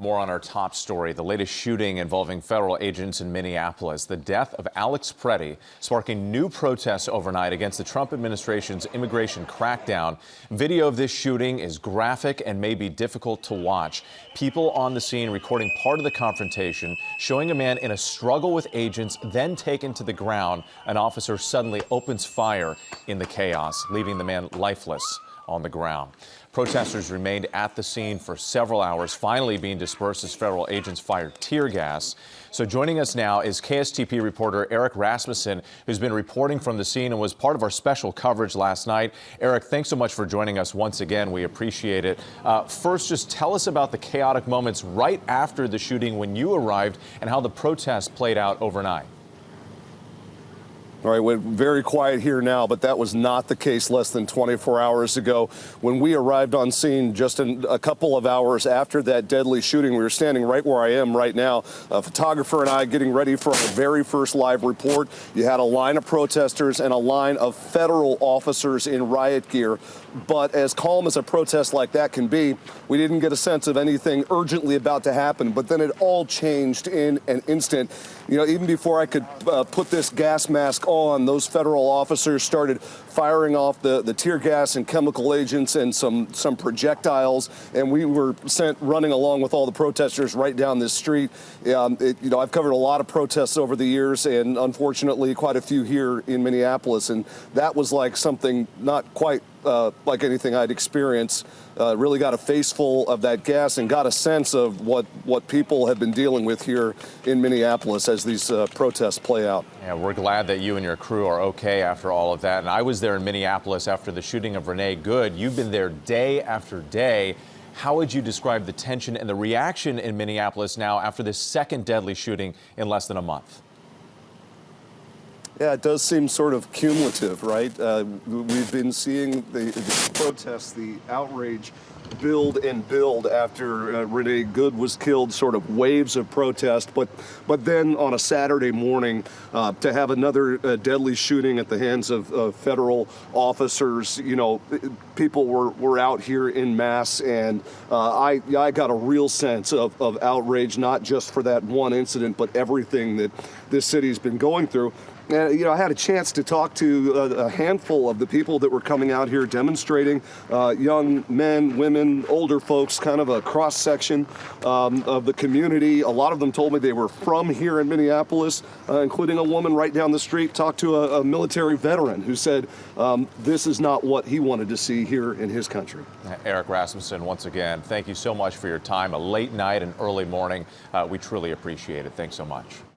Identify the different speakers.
Speaker 1: More on our top story, the latest shooting involving federal agents in Minneapolis. The death of Alex Pretti sparking new protests overnight against the Trump administration's immigration crackdown. Video of this shooting is graphic and may be difficult to watch. People on the scene recording part of the confrontation, showing a man in a struggle with agents, then taken to the ground. An officer suddenly opens fire in the chaos, leaving the man lifeless on the ground. Protesters remained at the scene for several hours, finally being dispersed as federal agents fired tear gas. So joining us now is KSTP reporter Eric Rasmussen, who's been reporting from the scene and was part of our special coverage last night. Eric, thanks so much for joining us once again. We appreciate it. First, just tell us about the chaotic moments right after the shooting when you arrived and how the protests played out overnight.
Speaker 2: All right, we're very quiet here now, but that was not the case less than 24 hours ago. When we arrived on scene just a couple of hours after that deadly shooting, we were standing right where I am right now, a photographer and I getting ready for our very first live report. You had a line of protesters and a line of federal officers in riot gear. But as calm as a protest like that can be, we didn't get a sense of anything urgently about to happen. But then it all changed in an instant. You know, even before I could put this gas mask on, those federal officers started firing off the tear gas and chemical agents and some projectiles, and we were sent running along with all the protesters right down this street. I've covered a lot of protests over the years, and unfortunately quite a few here in Minneapolis, and that was like something not quite like anything I'd experienced. Really got a face full of that gas and got a sense of what people have been dealing with here in Minneapolis as these protests play out.
Speaker 1: Yeah, we're glad that you and your crew are okay after all of that. And I was there in Minneapolis after the shooting of Renee Good. You've been there day after day. How would you describe the tension and the reaction in Minneapolis now after this second deadly shooting in less than a month?
Speaker 2: Yeah, it does seem sort of cumulative, right? We've been seeing the protests, the outrage build and build after Renee Good was killed, sort of waves of protest. But then on a Saturday morning, to have another deadly shooting at the hands of federal officers, you know, people were out here in mass. And I got a real sense of outrage, not just for that one incident, but everything that this city's been going through. And, I had a chance to talk to a handful of the people that were coming out here demonstrating, young men, women, older folks, kind of a cross-section of the community. A lot of them told me they were from here in Minneapolis, including a woman right down the street. Talked to a military veteran who said this is not what he wanted to see here in his country.
Speaker 1: Eric Rasmussen, once again, thank you so much for your time. A late night and early morning. We truly appreciate it. Thanks so much.